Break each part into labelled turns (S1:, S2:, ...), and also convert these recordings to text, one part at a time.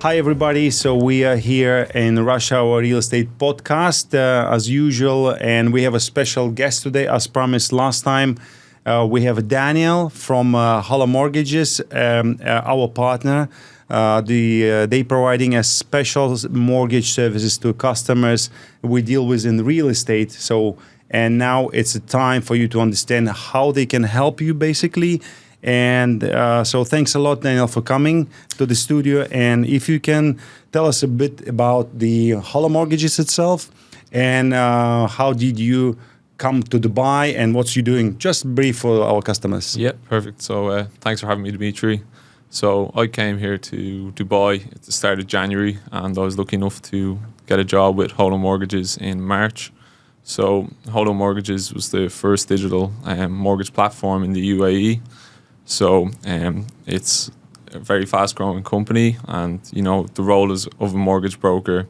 S1: Hi, everybody. So we are here in Rush Hour Real Estate Podcast as usual, and we have a special guest today, as promised last time. We have Daniel from HOLO Mortgages, our partner. They providing a special mortgage services to customers we deal with in real estate. And now it's a time for you to understand how they can help you, basically. And so thanks a lot, Daniel, for coming to the studio. And if you can tell us a bit about the HOLO Mortgages itself and how did you come to Dubai and what you're doing, just brief for our customers.
S2: Yeah, perfect. So thanks for having me, Dimitri. So I came here to Dubai at the start of January, and I was lucky enough to get a job with HOLO Mortgages in March. So HOLO Mortgages was the first digital mortgage platform in the UAE. So it's a very fast-growing company, and the role of a mortgage broker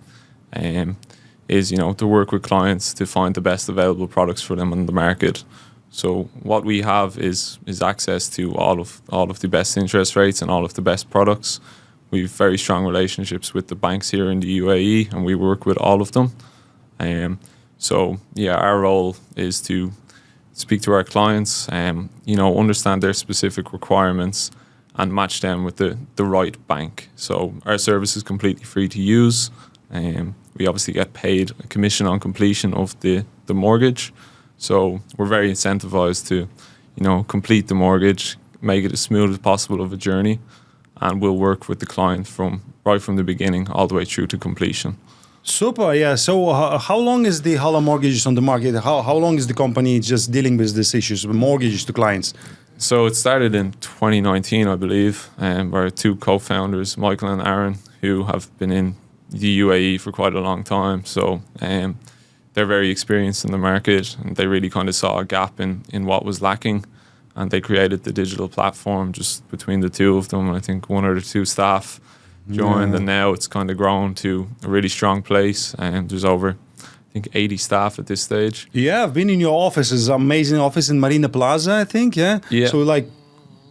S2: is to work with clients to find the best available products for them on the market. So what we have is access to all of the best interest rates and all of the best products. We have very strong relationships with the banks here in the UAE, and we work with all of them. Our role is to speak to our clients, understand their specific requirements and match them with the right bank. So our service is completely free to use. We obviously get paid a commission on completion of the mortgage. So we're very incentivized to, complete the mortgage, make it as smooth as possible of a journey, and we'll work with the client right from the beginning all the way through to completion.
S1: Super, yeah. So how long is the HOLO Mortgages on the market? How long is the company just dealing with these issues, with mortgages to clients?
S2: So it started in 2019, I believe, our two co-founders, Michael and Aaron, who have been in the UAE for quite a long time. So they're very experienced in the market, and they really kind of saw a gap in what was lacking. And they created the digital platform just between the two of them. I think one or two staff joined, and now it's kind of grown to a really strong place, and there's over, I think, 80 staff at this stage.
S1: Yeah, I've been in your office. It's an amazing office in Marina Plaza, I think, yeah? So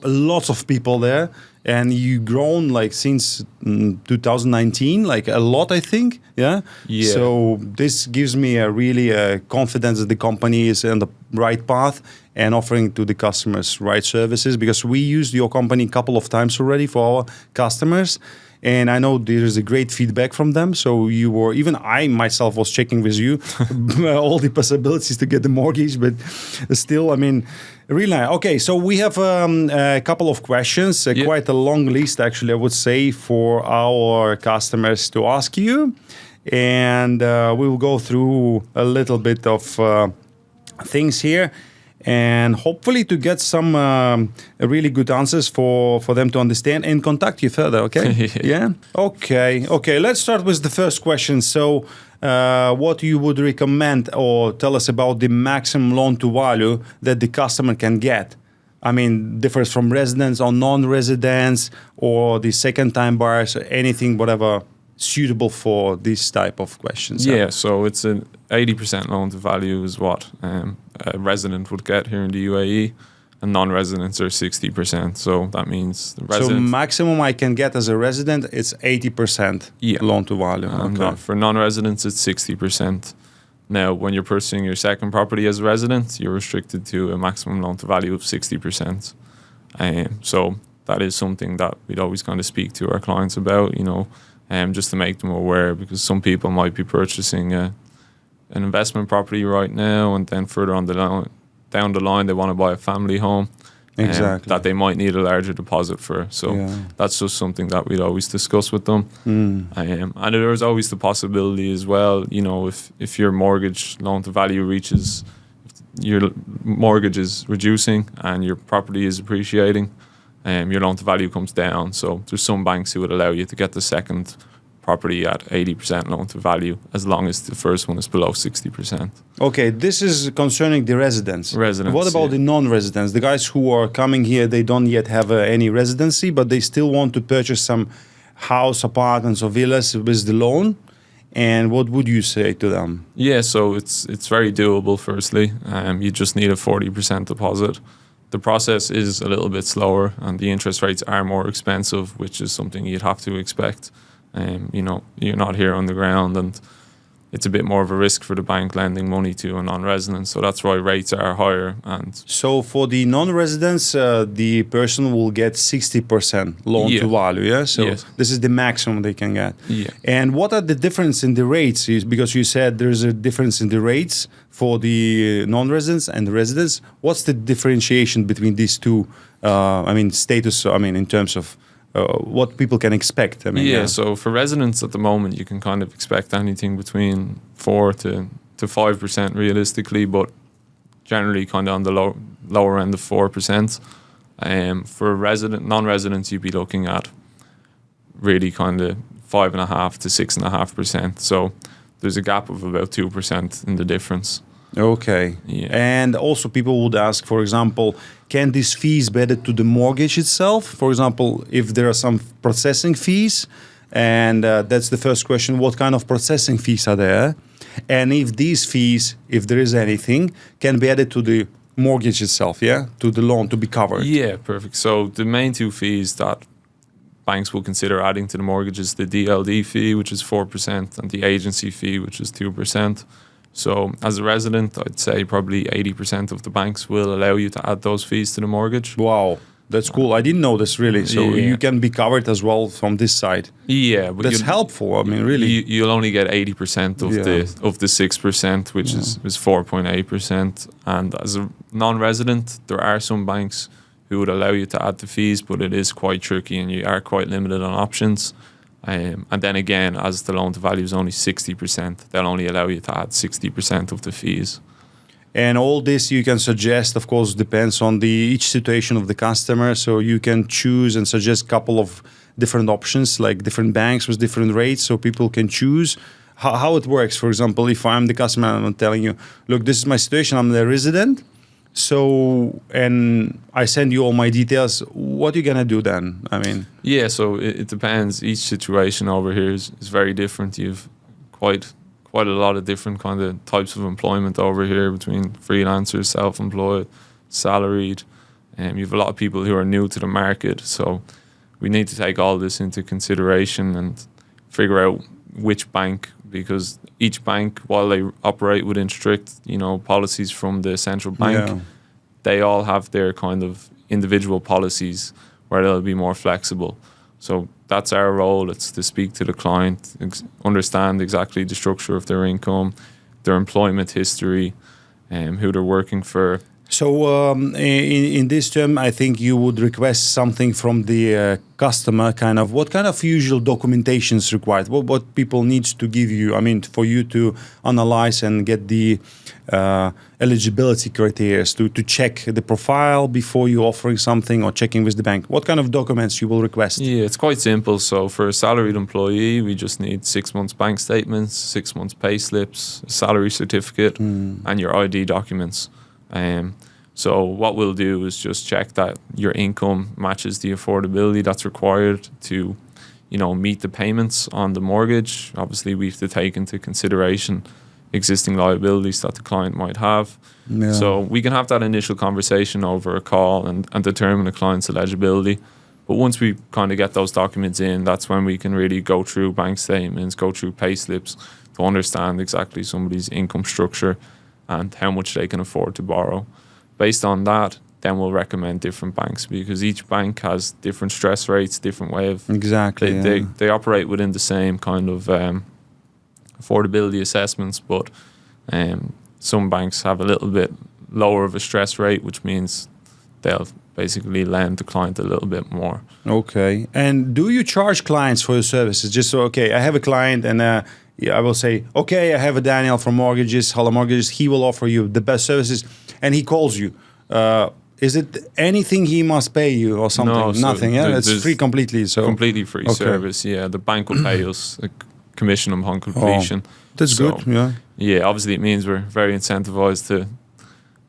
S1: lots of people there, and you've grown since 2019, a lot, I think, yeah? So this gives me a really confidence that the company is on the right path and offering to the customers right services, because we used your company a couple of times already for our customers. And I know there is a great feedback from them. So even I myself was checking with you all the possibilities to get the mortgage, but still, really nice. Okay, so we have a couple of questions, quite a long list, actually, I would say, for our customers to ask you. And we will go through a little bit of things here, and hopefully to get some really good answers for them to understand and contact you further, okay? Yeah? Okay, let's start with the first question. So what you would recommend or tell us about the maximum loan to value that the customer can get? Differs from residents or non-residents or the second-time buyers or anything, whatever suitable for this type of questions.
S2: Yeah, so it's an 80% loan to value is what a resident would get here in the UAE, and non-residents are 60%. So that means the resident.
S1: So maximum I can get as a resident, it's 80% loan to value.
S2: And for non-residents, it's 60%. Now, when you're purchasing your second property as a resident, you're restricted to a maximum loan to value of 60%. So that is something that we'd always kind of speak to our clients about, just to make them aware, because some people might be purchasing an investment property right now, and then further on down the line they want to buy a family home that they might need a larger deposit for. So that's just something that we'd always discuss with them. And there's always the possibility as well, if your mortgage loan to value reaches, your mortgage is reducing and your property is appreciating, your loan to value comes down. So there's some banks who would allow you to get the second property at 80% loan to value as long as the first one is below 60%.
S1: Okay, this is concerning the residents. What about the non-residents? The guys who are coming here, they don't yet have any residency, but they still want to purchase some house, apartments or villas with the loan. And what would you say to them?
S2: Yeah, so it's very doable, firstly. You just need a 40% deposit. The process is a little bit slower and the interest rates are more expensive, which is something you'd have to expect. You're not here on the ground, and it's a bit more of a risk for the bank lending money to a non-resident. So that's why rates are higher. And
S1: so for the non-residents, the person will get 60% loan to value. Yeah. So
S2: yes.
S1: This is the maximum they can get.
S2: Yeah.
S1: And what are the difference in the rates? Because you said there's a difference in the rates for the non-residents and the residents. What's the differentiation between these two? Status. In terms of what people can expect.
S2: So for residents at the moment, you can kind of expect anything between 4 to 5% realistically, but generally kind of on the lower end of 4%. For non-residents, you'd be looking at really kind of 5.5 to 6.5%. So there's a gap of about 2% in the difference.
S1: Okay.
S2: Yeah.
S1: And also people would ask, for example, can these fees be added to the mortgage itself? For example, if there are some processing fees, and that's the first question, what kind of processing fees are there? And if these fees, if there is anything, can be added to the mortgage itself, to the loan to be covered?
S2: Yeah, perfect. So the main two fees that banks will consider adding to the mortgage is the DLD fee, which is 4%, and the agency fee, which is 2%. So as a resident, I'd say probably 80% of the banks will allow you to add those fees to the mortgage.
S1: Wow, that's cool. I didn't know this really. So you can be covered as well from this side.
S2: Yeah, but
S1: that's helpful. Really,
S2: you'll only get 80% of the 6%, which is 4.8%. And as a non-resident, there are some banks who would allow you to add the fees, but it is quite tricky, and you are quite limited on options. And then again, as the loan to value is only 60%, they'll only allow you to add 60% of the fees.
S1: And all this you can suggest, of course, depends on each situation of the customer. So you can choose and suggest a couple of different options, like different banks with different rates, so people can choose how it works. For example, if I'm the customer and I'm telling you, look, this is my situation, I'm the resident. So, and I send you all my details, what are you going to do then?
S2: Yeah, so it depends. Each situation over here is very different. You've quite a lot of different kind of types of employment over here, between freelancers, self-employed, salaried. You have a lot of people who are new to the market. So we need to take all this into consideration and figure out which bank, because each bank, while they operate within strict, policies from the central bank, they all have their kind of individual policies where they'll be more flexible. So that's our role. It's to speak to the client, understand exactly the structure of their income, their employment history, who they're working for.
S1: So in this term, I think you would request something from the customer, what kind of usual documentation is required? What people need to give you, for you to analyze and get the eligibility criteria, to check the profile before you offering something or checking with the bank. What kind of documents you will request?
S2: Yeah, it's quite simple. So for a salaried employee, we just need 6 months bank statements, 6 months pay slips, a salary certificate, and your ID documents. So what we'll do is just check that your income matches the affordability that's required to, meet the payments on the mortgage. Obviously, we have to take into consideration existing liabilities that the client might have. Yeah. So we can have that initial conversation over a call and determine the client's eligibility. But once we kind of get those documents in, that's when we can really go through bank statements, go through pay slips to understand exactly somebody's income structure and how much they can afford to borrow. Based on that, then we'll recommend different banks, because each bank has different stress rates, different way of...
S1: Exactly.
S2: They operate within the same kind of affordability assessments, but some banks have a little bit lower of a stress rate, which means they'll basically lend the client a little bit more.
S1: Okay. And do you charge clients for your services? Just so, I have a client and... I will say, I have a Daniel from HOLO Mortgages. He will offer you the best services, and he calls you. Is it anything he must pay you or something?
S2: No,
S1: nothing. It's free completely. So
S2: completely free service. Yeah, the bank will pay us a commission upon completion.
S1: That's good. Yeah.
S2: Yeah. Obviously, it means we're very incentivized to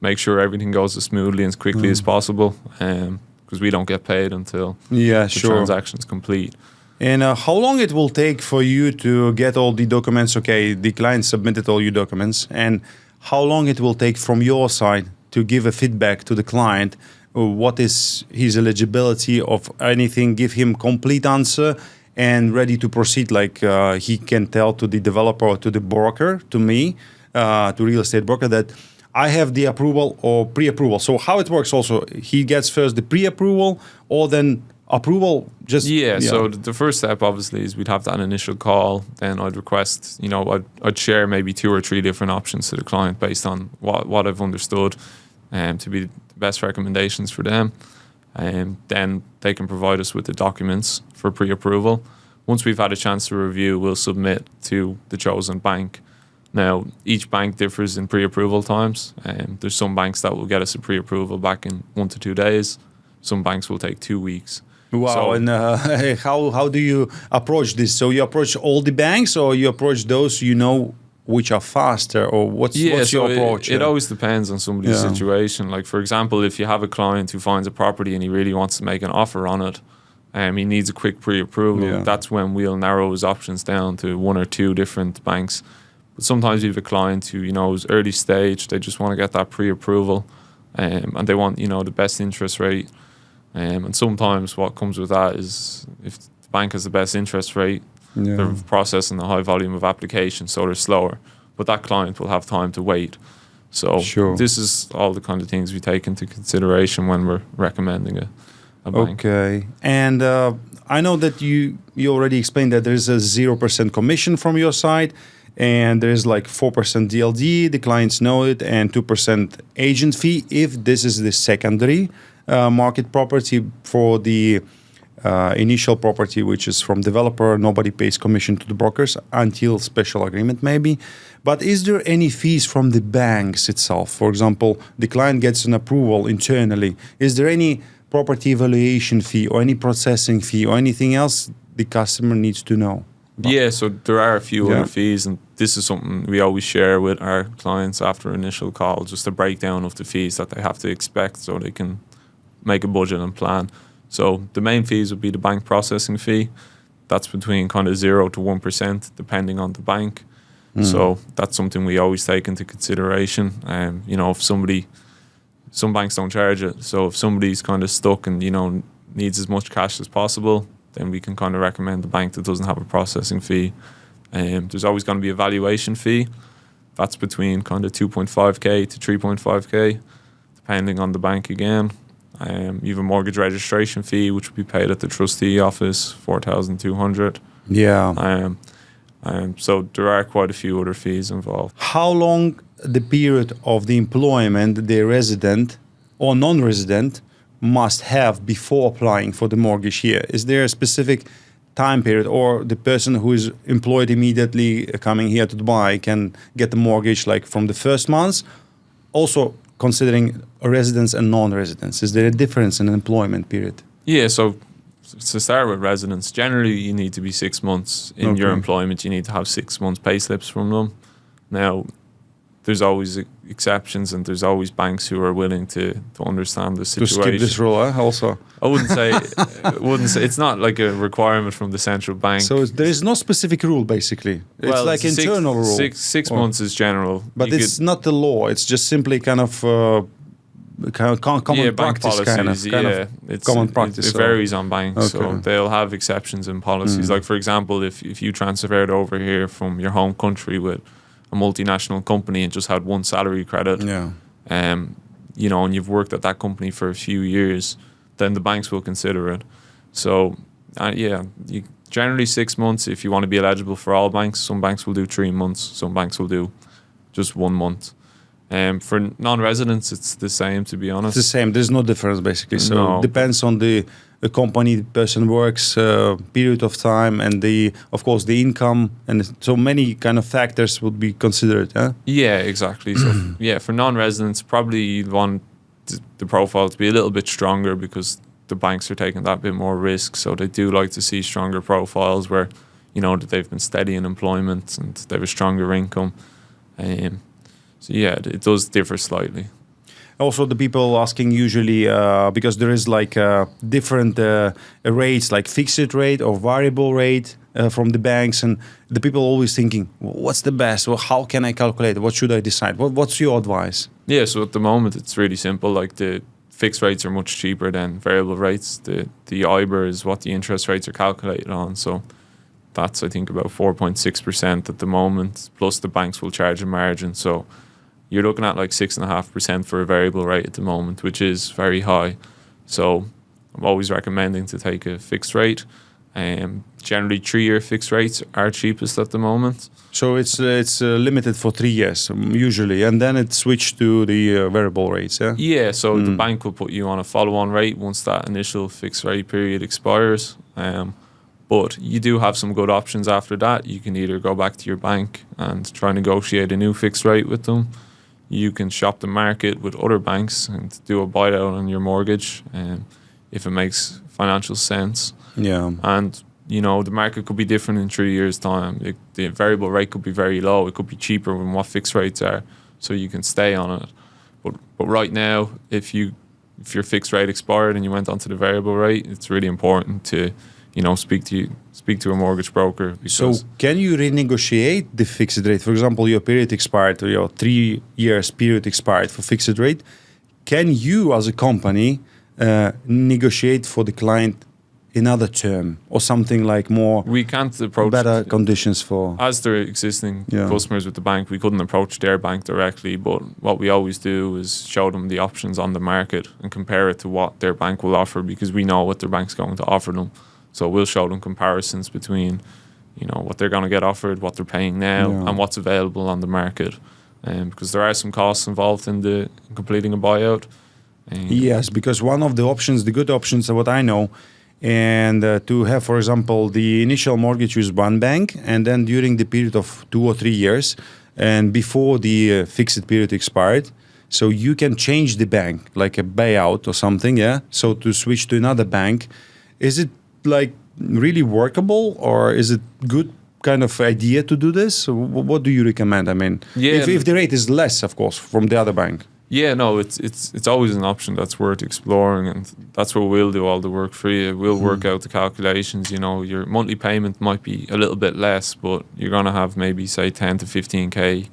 S2: make sure everything goes as smoothly and as quickly as possible, because we don't get paid until the transaction is complete.
S1: And how long it will take for you to get all the documents? The client submitted all your documents. And how long it will take from your side to give a feedback to the client? What is his eligibility of anything? Give him complete answer. and ready to proceed, like he can tell to the developer or to the broker, to me, to real estate broker, that I have the approval or pre-approval. So how it works also, he gets first the pre-approval or then approval?
S2: So the first step obviously is we'd have that initial call. Then I'd request, I'd share maybe 2 or 3 different options to the client based on what I've understood to be the best recommendations for them. And then they can provide us with the documents for pre-approval. Once we've had a chance to review, we'll submit to the chosen bank. Now, each bank differs in pre-approval times. There's some banks that will get us a pre-approval back in 1 to 2 days. Some banks will take 2 weeks.
S1: Wow,
S2: So,
S1: and how do you approach this? So you approach all the banks, or you approach those which are faster, or what's your approach?
S2: It always depends on somebody's situation. Like, for example, if you have a client who finds a property and he really wants to make an offer on it, he needs a quick pre-approval.
S1: Yeah.
S2: That's when we'll narrow his options down to 1 or 2 different banks. But sometimes we have a client who, is early stage, they just want to get that pre-approval, and they want, the best interest rate. And sometimes what comes with that is if the bank has the best interest rate, they're processing a high volume of applications, so they're slower. But that client will have time to wait. So this is all the kind of things we take into consideration when we're recommending a bank.
S1: Okay. And I know that you already explained that there's a 0% commission from your side, and there's like 4% DLD, the clients know it, and 2% agent fee if this is the secondary market property. For the initial property, which is from developer, nobody pays commission to the brokers until special agreement maybe. But is there any fees from the banks itself? For example, the client gets an approval internally. Is there any property evaluation fee or any processing fee or anything else the customer needs to know?
S2: Yeah, so there are a few other fees, and this is something we always share with our clients after initial call, just a breakdown of the fees that they have to expect so they can make a budget and plan. So the main fees would be the bank processing fee. That's between kind of 0 to 1% depending on the bank. So that's something we always take into consideration. If some banks don't charge it. So if somebody's kind of stuck and, needs as much cash as possible, then we can kind of recommend the bank that doesn't have a processing fee. There's always going to be a valuation fee. That's between kind of 2.5K to 3.5K, depending on the bank again. You have a mortgage registration fee, which will be paid at the trustee office, $4,200.
S1: Yeah.
S2: So there are quite a few other fees involved.
S1: How long the period of the employment the resident or non-resident must have before applying for the mortgage here? Is there a specific time period, or the person who is employed immediately coming here to Dubai can get the mortgage like from the first month? Also considering residents and non-residents, is there a difference in employment period?
S2: Yeah, so to start with residents, generally you need to be 6 months in your employment. You need to have 6 months pay slips from them. Now, there's always exceptions, and there's always banks who are willing to understand the situation.
S1: To skip this rule, also.
S2: I wouldn't say it's not like a requirement from the central bank.
S1: So there is no specific rule, basically. It's like internal rule.
S2: Six months is general.
S1: But it's not the law. It's just simply kind of common practice. Common practice.
S2: It varies on banks, so they'll have exceptions in policies. Like, for example, if you transferred over here from your home country with a multinational company and just had one salary credit, and you've worked at that company for a few years, then the banks will consider it. So, generally 6 months if you want to be eligible for all banks. Some banks will do 3 months. Some banks will do just 1 month. For non-residents, it's the same, to be honest.
S1: It's the same. There's no difference, basically. So it depends on the company the person works, period of time, and of course the income, and so many kind of factors would be considered.
S2: Yeah, exactly. So for non-residents, probably you'd want the profile to be a little bit stronger because the banks are taking that bit more risk. So they do like to see stronger profiles where that they've been steady in employment and they have a stronger income. So it does differ slightly.
S1: Also, the people asking usually, because there is like different rates, like fixed rate or variable rate from the banks, and the people always thinking, what's the best? Well, how can I calculate? What should I decide? What's your advice?
S2: Yeah, so at the moment it's really simple. Like the fixed rates are much cheaper than variable rates. The IBOR is what the interest rates are calculated on. So that's, I think, about 4.6% at the moment. Plus the banks will charge a margin. So you're looking at like 6.5% for a variable rate at the moment, which is very high. So I'm always recommending to take a fixed rate. Generally, 3-year fixed rates are cheapest at the moment.
S1: So it's limited for 3 years usually, and then it's switched to the variable rates. Yeah.
S2: Yeah. So the bank will put you on a follow-on rate once that initial fixed rate period expires. But you do have some good options after that. You can either go back to your bank and try and negotiate a new fixed rate with them. You can shop the market with other banks and do a buyout on your mortgage, if it makes financial sense.
S1: Yeah.
S2: And the market could be different in 3 years' time. The variable rate could be very low. It could be cheaper than what fixed rates are, so you can stay on it. But right now, if your fixed rate expired and you went onto the variable rate, it's really important to speak to a mortgage broker.
S1: So can you renegotiate the fixed rate? For example, your period expired, or your 3 years period expired for fixed rate. Can you, as a company, negotiate for the client another term or something like more?
S2: We can't approach
S1: better conditions for,
S2: as their existing customers with the bank. We couldn't approach their bank directly, but what we always do is show them the options on the market and compare it to what their bank will offer, because we know what their bank's going to offer them. So we'll show them comparisons between, what they're going to get offered, what they're paying now, and what's available on the market. Because there are some costs involved in completing a buyout.
S1: Yes, because one of the options, the good options, are what I know, and to have, for example, the initial mortgage with one bank, and then during the period of 2 or 3 years, and before the fixed period expired, so you can change the bank, like a buyout or something, yeah? So to switch to another bank, is it like really workable, or is it good kind of idea to do this? What do you recommend? I mean, if the rate is less, of course, from the other bank.
S2: Yeah, no, it's always an option that's worth exploring, and that's where we'll do all the work for you. We'll work out the calculations. Your monthly payment might be a little bit less, but you're going to have maybe, say, 10 to 15K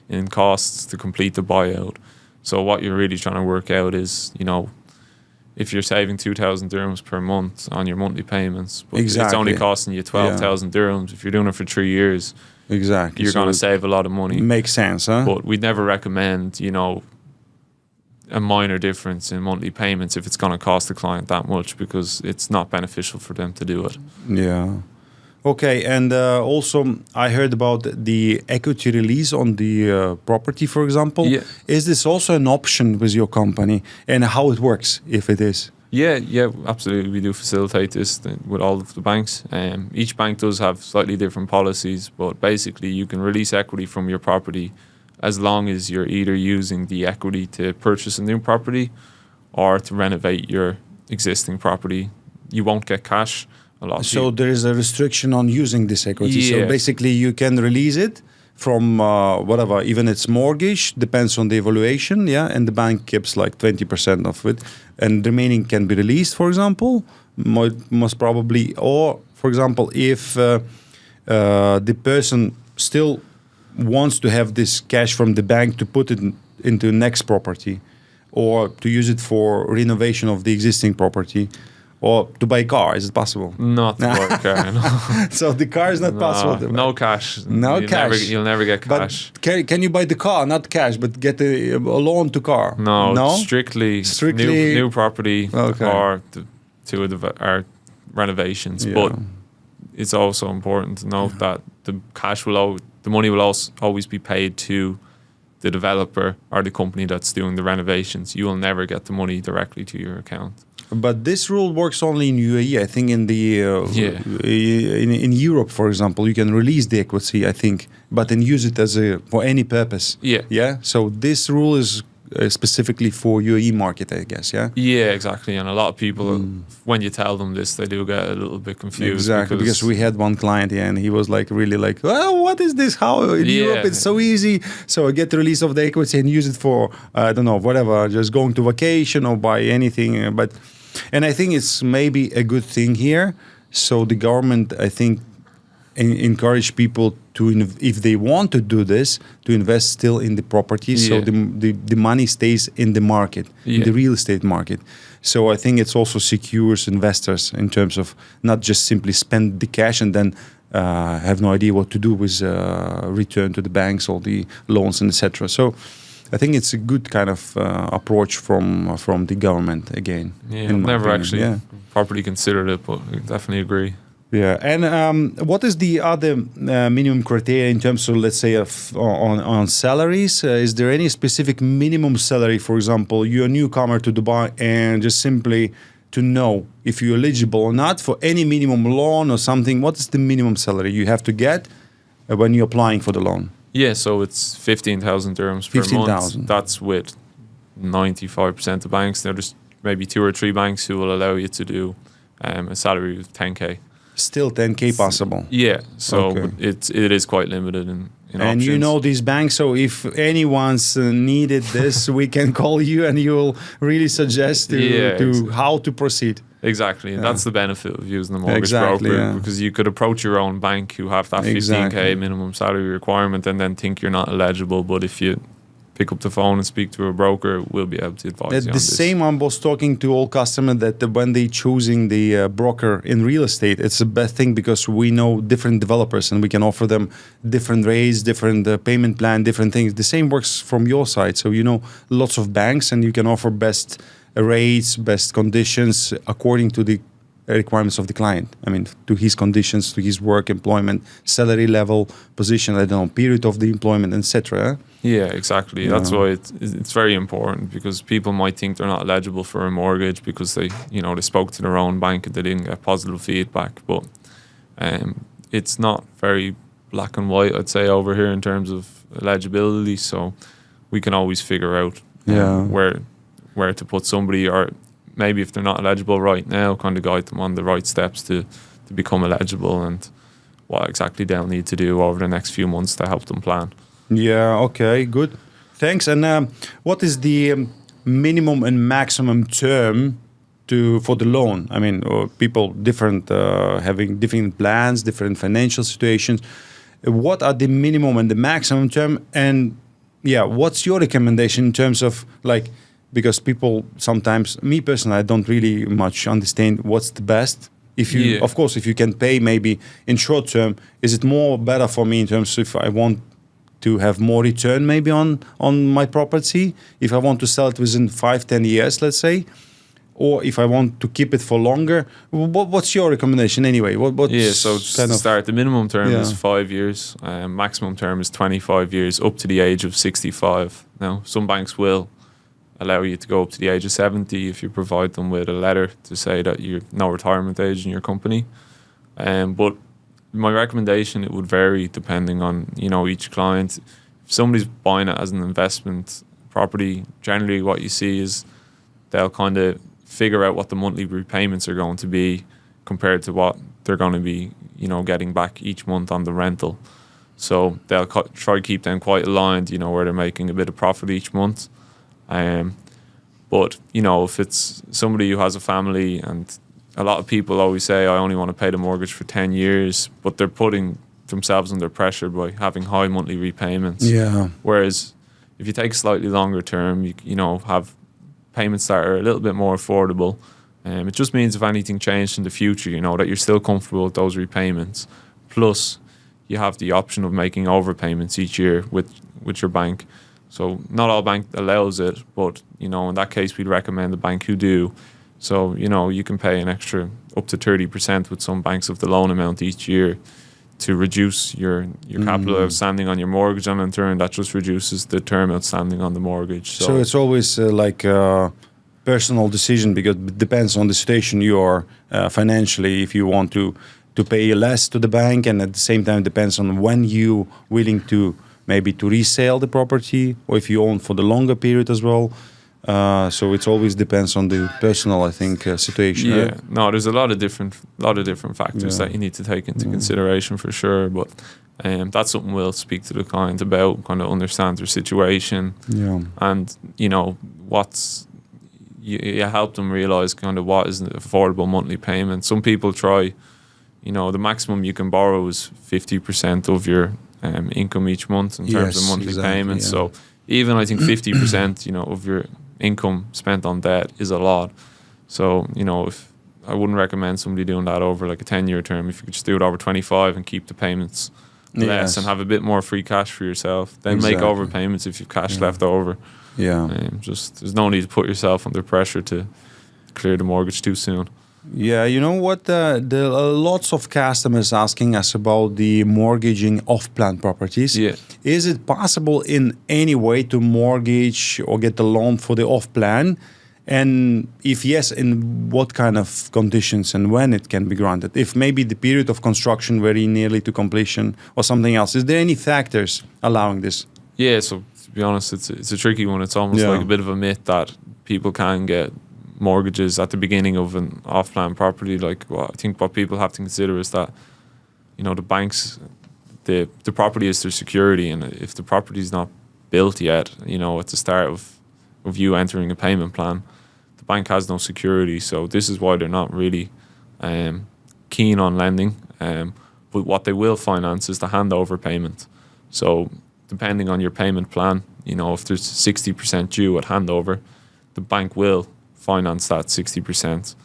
S2: in costs to complete the buyout. So what you're really trying to work out is, if you're saving 2,000 dirhams per month on your monthly payments, but it's only costing you 12,000 dirhams. If you're doing it for 3 years, you're going to save a lot of money.
S1: Makes sense, huh?
S2: But we'd never recommend, a minor difference in monthly payments if it's going to cost the client that much, because it's not beneficial for them to do it.
S1: Yeah. Okay, and also I heard about the equity release on the property, for example. Yeah. Is this also an option with your company, and how it works, if it is?
S2: Yeah, absolutely. We do facilitate this with all of the banks. Each bank does have slightly different policies, but basically you can release equity from your property as long as you're either using the equity to purchase a new property or to renovate your existing property. You won't get cash.
S1: So there is a restriction on using this equity.
S2: Yeah.
S1: So basically you can release it from whatever, even its mortgage, depends on the evaluation, and the bank keeps like 20% of it, and the remaining can be released, for example, most probably. Or, for example, if the person still wants to have this cash from the bank to put it into next property, or to use it for renovation of the existing property, or to buy a car, is it possible?
S2: Not to buy a car, no.
S1: So the car is not possible.
S2: No cash. You'll never get cash.
S1: But can you buy the car, not cash, but get a loan to car?
S2: No? Strictly new property, or our renovations. Yeah. But it's also important to note that the money will always be paid to the developer or the company that's doing the renovations. You will never get the money directly to your account.
S1: But this rule works only in UAE. I think in the in Europe, for example, you can release the equity, I think, but then use it for any purpose. Yeah. So this rule is specifically for UAE market, I guess. Yeah,
S2: exactly. And a lot of people, when you tell them this, they do get a little bit confused.
S1: Exactly, because we had one client, and he was like really like, well, what is this? How in Europe it's so easy? So I get the release of the equity and use it for I don't know, whatever, just going to vacation or buy anything. And I think it's maybe a good thing here. So the government, I think, encourage people if they want to do this, to invest still in the property, so the money stays in the market, in the real estate market. So I think it's also secures investors in terms of not just simply spend the cash and then have no idea what to do with return to the banks or the loans and etc. So I think it's a good kind of approach from the government again.
S2: Yeah, I've never actually properly considered it, but I definitely agree.
S1: Yeah, and what is the other minimum criteria in terms of, let's say, on salaries? Is there any specific minimum salary, for example, you're a newcomer to Dubai and just simply to know if you're eligible or not for any minimum loan or something? What is the minimum salary you have to get when you're applying for the loan?
S2: Yeah, so it's 15,000 dirhams per month. That's with 95% of banks. There's maybe 2 or 3 banks who will allow you to do a salary of 10k.
S1: Still 10k possible.
S2: Yeah, so it is quite limited in
S1: and
S2: options.
S1: You know these banks, so if anyone's needed this, we can call you and you will really suggest to how to proceed.
S2: Exactly, and that's the benefit of using a mortgage broker, because you could approach your own bank who have that 15k minimum salary requirement and then think you're not eligible, but if you pick up the phone and speak to a broker, we'll be able to advise you on this.
S1: The same I was talking to all customers that when they choosing the broker in real estate, it's the best thing because we know different developers and we can offer them different rates, different payment plan, different things. The same works from your side. So you know lots of banks and you can offer best rates, best conditions according to the requirements of the client. I mean, to his conditions, to his work, employment, salary level, position, I don't know, period of the employment, etc.
S2: Yeah, exactly. That's why it's very important, because people might think they're not eligible for a mortgage because they spoke to their own bank and they didn't get positive feedback. But it's not very black and white, I'd say, over here in terms of eligibility. So we can always figure out where to put somebody, or maybe if they're not eligible right now, kind of guide them on the right steps to become eligible and what exactly they'll need to do over the next few months to help them plan.
S1: Yeah, okay, good. Thanks. And what is the minimum and maximum term for the loan? I mean, people different having different plans, different financial situations. What are the minimum and the maximum term? And what's your recommendation in terms of because people sometimes, me personally, I don't really much understand what's the best. If you, of course, if you can pay maybe in short term, is it more better for me in terms of if I want to have more return maybe on my property, if I want to sell it within 5-10 years, let's say, or if I want to keep it for longer? What's your recommendation anyway?
S2: So to start, the minimum term is 5 years, maximum term is 25 years, up to the age of 65. Now, some banks will allow you to go up to the age of 70 if you provide them with a letter to say that you're no retirement age in your company. But my recommendation, it would vary depending on each client. If somebody's buying it as an investment property, generally what you see is they'll kind of figure out what the monthly repayments are going to be compared to what they're going to be getting back each month on the rental. So they'll try to keep them quite aligned, where they're making a bit of profit each month. But if it's somebody who has a family, and a lot of people always say, I only want to pay the mortgage for 10 years, but they're putting themselves under pressure by having high monthly repayments. Yeah. Whereas if you take a slightly longer term, you have payments that are a little bit more affordable. It just means if anything changed in the future, that you're still comfortable with those repayments. Plus, you have the option of making overpayments each year with your bank. So not all bank allows it, but in that case we'd recommend the bank who do. So you can pay an extra up to 30% with some banks of the loan amount each year to reduce your capital outstanding on your mortgage, and in turn that just reduces the term outstanding on the mortgage.
S1: So it's always like a personal decision, because it depends on the situation you are financially. If you want to pay less to the bank, and at the same time it depends on when you willing to maybe to resell the property, or if you own for the longer period as well. So it always depends on the personal, I think, situation.
S2: Yeah,
S1: right?
S2: No, there's a lot of different factors that you need to take into consideration for sure. But that's something we'll speak to the client about, kind of understand their situation, and you help them realize kind of what is an affordable monthly payment. Some people try the maximum you can borrow is 50% of your income each month in terms of monthly payments.
S1: Yeah.
S2: So even I think 50%, of your income spent on debt is a lot. So, if I wouldn't recommend somebody doing that over like a 10-year term. If you could just do it over 25 and keep the payments less and have a bit more free cash for yourself, then make overpayments if you've cash left over.
S1: Yeah.
S2: There's no need to put yourself under pressure to clear the mortgage too soon.
S1: Yeah, you know what? There are lots of customers asking us about the mortgaging off-plan properties.
S2: Yeah.
S1: Is it possible in any way to mortgage or get a loan for the off-plan? And if yes, in what kind of conditions and when it can be granted? If maybe the period of construction very nearly to completion or something else. Is there any factors allowing this?
S2: Yeah, so to be honest, it's a tricky one. It's almost like a bit of a myth that people can get mortgages at the beginning of an off-plan property. Like, I think what people have to consider is that, the banks, the property is their security, and if the property is not built yet, at the start of you entering a payment plan, the bank has no security. So this is why they're not really keen on lending. But what they will finance is the handover payment. So depending on your payment plan, if there's 60% due at handover, the bank will finance that 60%,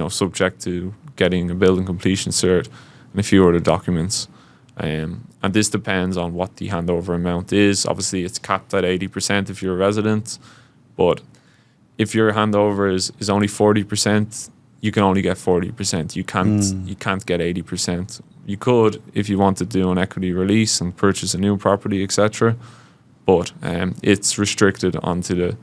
S2: subject to getting a building completion cert and a few other documents. And this depends on what the handover amount is. Obviously, it's capped at 80% if you're a resident, but if your handover is only 40%, you can only get 40%. You can't get 80%. You could if you want to do an equity release and purchase a new property, etc. But it's restricted onto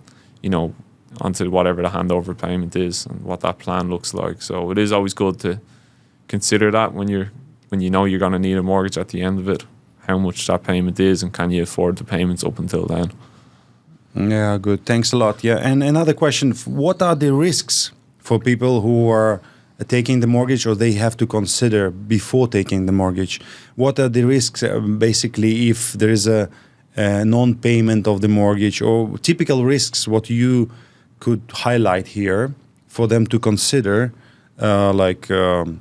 S2: whatever the handover payment is and what that plan looks like. So it is always good to consider that when you're going to need a mortgage at the end of it, how much that payment is and can you afford the payments up until then.
S1: Yeah, good. Thanks a lot. Yeah, and another question: what are the risks for people who are taking the mortgage, or they have to consider before taking the mortgage? What are the risks, basically, if there is a non-payment of the mortgage, or typical risks? What you could highlight here for them to consider, to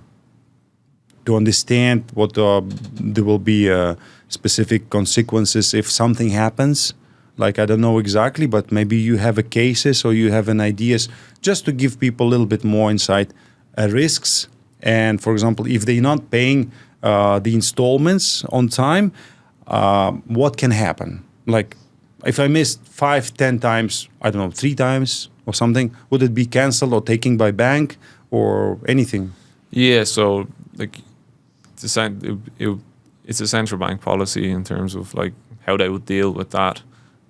S1: understand what there will be specific consequences if something happens. Like, I don't know exactly, but maybe you have a cases or you have an ideas just to give people a little bit more insight, risks. And for example, if they're not paying the installments on time, what can happen? Like, if I missed 5-10 times, I don't know, 3 times or something, would it be cancelled or taken by bank or anything?
S2: Yeah, so like it's a central bank policy in terms of like how they would deal with that.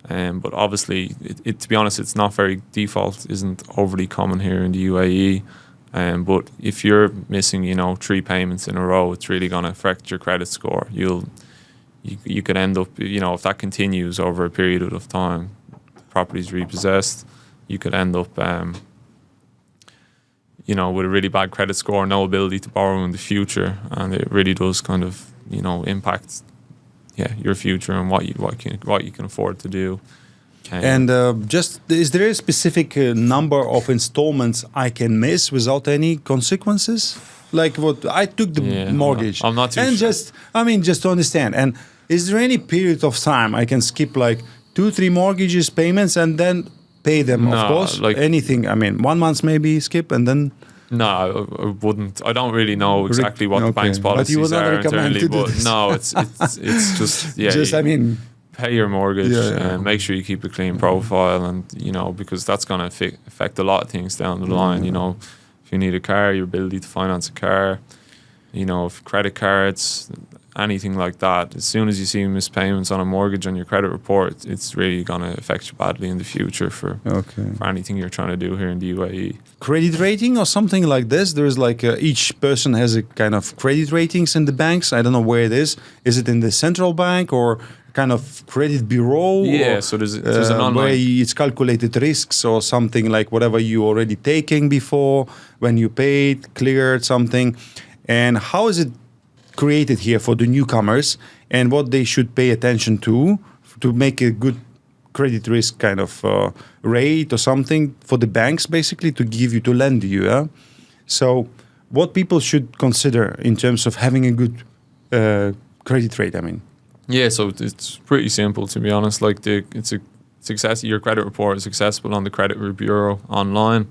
S2: But obviously, to be honest, it's not very default isn't overly common here in the UAE. But if you're missing, 3 payments in a row, it's really going to affect your credit score. You could end up, if that continues over a period of time, the property's repossessed, you could end up, with a really bad credit score, no ability to borrow in the future, and it really does kind of, impact, your future and what you can afford to do.
S1: And is there a specific number of installments I can miss without any consequences? Like what I took the mortgage.
S2: I'm not too
S1: and
S2: sure.
S1: just to understand. And is there any period of time I can skip like 2-3 mortgages payments and then pay them? Of course, like anything. 1 month maybe skip and then.
S2: No, I wouldn't. I don't really know exactly what the bank's policies are internally, but no, it's just pay your mortgage and make sure you keep a clean profile, and because that's going to affect a lot of things down the line. If you need a car, your ability to finance a car, if credit cards, anything like that. As soon as you see missed payments on a mortgage on your credit report, it's really going to affect you badly in the future for anything you're trying to do here in the UAE.
S1: Credit rating or something like this? There is like each person has a kind of credit ratings in the banks. I don't know where it is. Is it in the central bank or kind of credit bureau?
S2: Yeah, so there's an online...
S1: where it's calculated risks or something like whatever you already taken before, when you paid, cleared something. And how is it created here for the newcomers and what they should pay attention to make a good credit risk kind of rate or something for the banks basically to lend you. So what people should consider in terms of having a good credit rate? I mean,
S2: yeah, so it's pretty simple, to be honest. Like your credit report is accessible on the credit bureau online.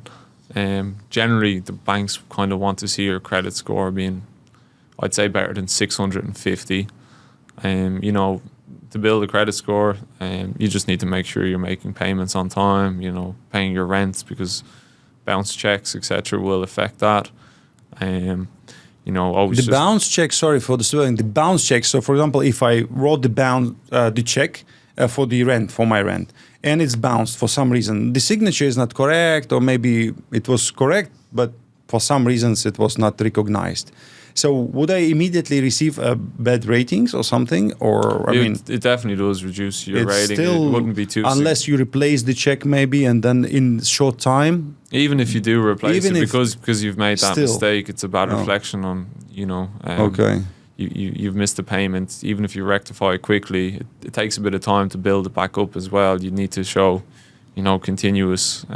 S2: Generally, the banks kind of want to see your credit score being, I'd say, better than 650. You know, to build a credit score, you just need to make sure you're making payments on time. You know, paying your rent, because bounce checks, etc., will affect that. You know, always
S1: the bounce check. Sorry for the spelling. The bounce check. So, for example, if I wrote the check for the rent, for my rent, and it's bounced for some reason, the signature is not correct, or maybe it was correct, but for some reasons it was not recognized. So, would I immediately receive bad ratings or something? Or
S2: it definitely does reduce your rating.
S1: Still,
S2: it wouldn't be too
S1: unless you replace the check maybe, and then in short time.
S2: Even if you do replace it, because you've made that mistake, it's a bad reflection on, you know.
S1: Okay.
S2: You've missed a payment. Even if you rectify it quickly, it takes a bit of time to build it back up as well. You need to show, you know, continuous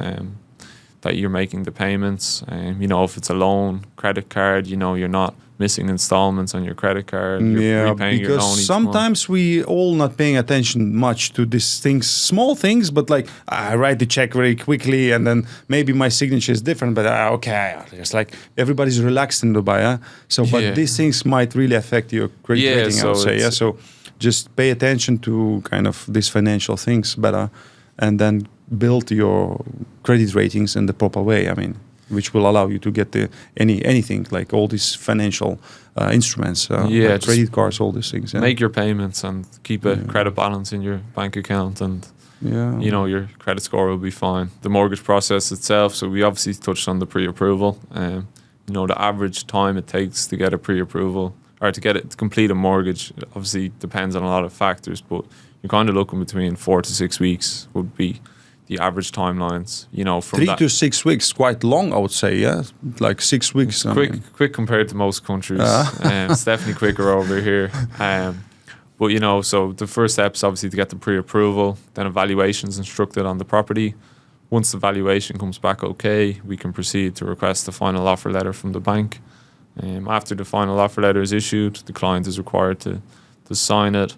S2: that you're making the payments. You know, if it's a loan, credit card, you know, you're not missing installments on your credit card. You're repaying your loan
S1: because
S2: each
S1: sometimes
S2: month.
S1: we all not paying attention much to these things, small things, but like I write the check very quickly, and then maybe my signature is different, but okay, just like everybody's relaxed in Dubai, but these things might really affect your credit rating, I would say. So just pay attention to kind of these financial things better, and then build your credit ratings in the proper way. I mean, which will allow you to get anything, like all these financial instruments, like credit cards, all these things.
S2: Make your payments and keep a credit balance in your bank account, and you know, your credit score will be fine. The mortgage process itself, so we obviously touched on the pre-approval. You know, the average time it takes to get a pre-approval, or to complete a mortgage, obviously depends on a lot of factors, but you're kind of looking between 4 to 6 weeks would be the average timelines, you know, from
S1: 3 to 6 weeks, quite long, I would say. Yeah, like 6 weeks.
S2: Quick compared to most countries. It's definitely quicker over here. But you know, so the first step is obviously to get the pre-approval. Then a valuation is instructed on the property. Once the valuation comes back okay, we can proceed to request the final offer letter from the bank. After the final offer letter is issued, the client is required to sign it.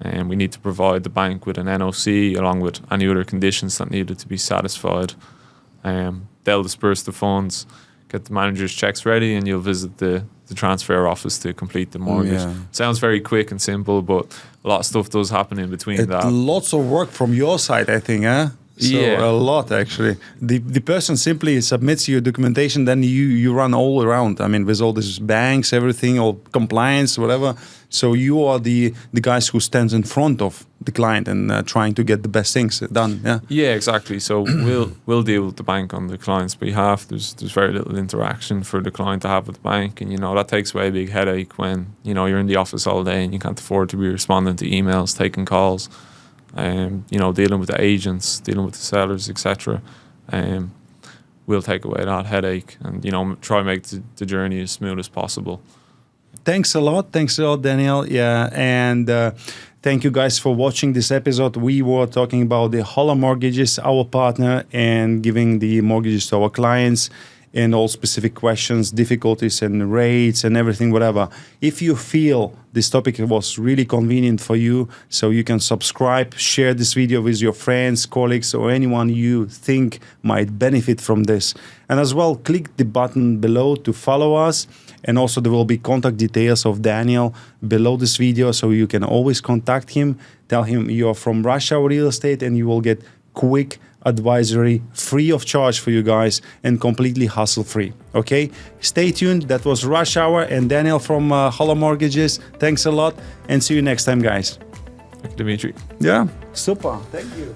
S2: And we need to provide the bank with an NOC along with any other conditions that needed to be satisfied. They'll disperse the funds, get the manager's checks ready, and you'll visit the transfer office to complete the mortgage. Sounds very quick and simple, but a lot of stuff does happen in between that.
S1: Lots of work from your side, I think, huh? So a lot, actually. The person simply submits your documentation, then you run all around. I mean, with all these banks, everything, all compliance, whatever. So you are the guys who stands in front of the client and trying to get the best things done.
S2: Yeah, exactly. So we'll deal with the bank on the client's behalf. There's very little interaction for the client to have with the bank, and you know that takes away a big headache when you know you're in the office all day and you can't afford to be responding to emails, taking calls. You know, dealing with the agents, dealing with the sellers, etc. Will take away that headache, and you know, try and make the journey as smooth as possible.
S1: Thanks a lot, Daniel. Yeah, and thank you guys for watching this episode. We were talking about the HOLO Mortgages, our partner, and giving the mortgages to our clients, and all specific questions, difficulties, and rates, and everything, whatever. If you feel this topic was really convenient for you, so you can subscribe, share this video with your friends, colleagues, or anyone you think might benefit from this. And as well, click the button below to follow us. And also there will be contact details of Daniel below this video, so you can always contact him. Tell him you're from Rush Hour Real Estate, and you will get quick advisory free of charge for you guys and completely hassle free. Okay, stay tuned. That was Rush Hour and Daniel from HOLO Mortgages. Thanks a lot, and see you next time, guys.
S2: Thank you, Dimitri.
S1: Yeah, super. Thank you.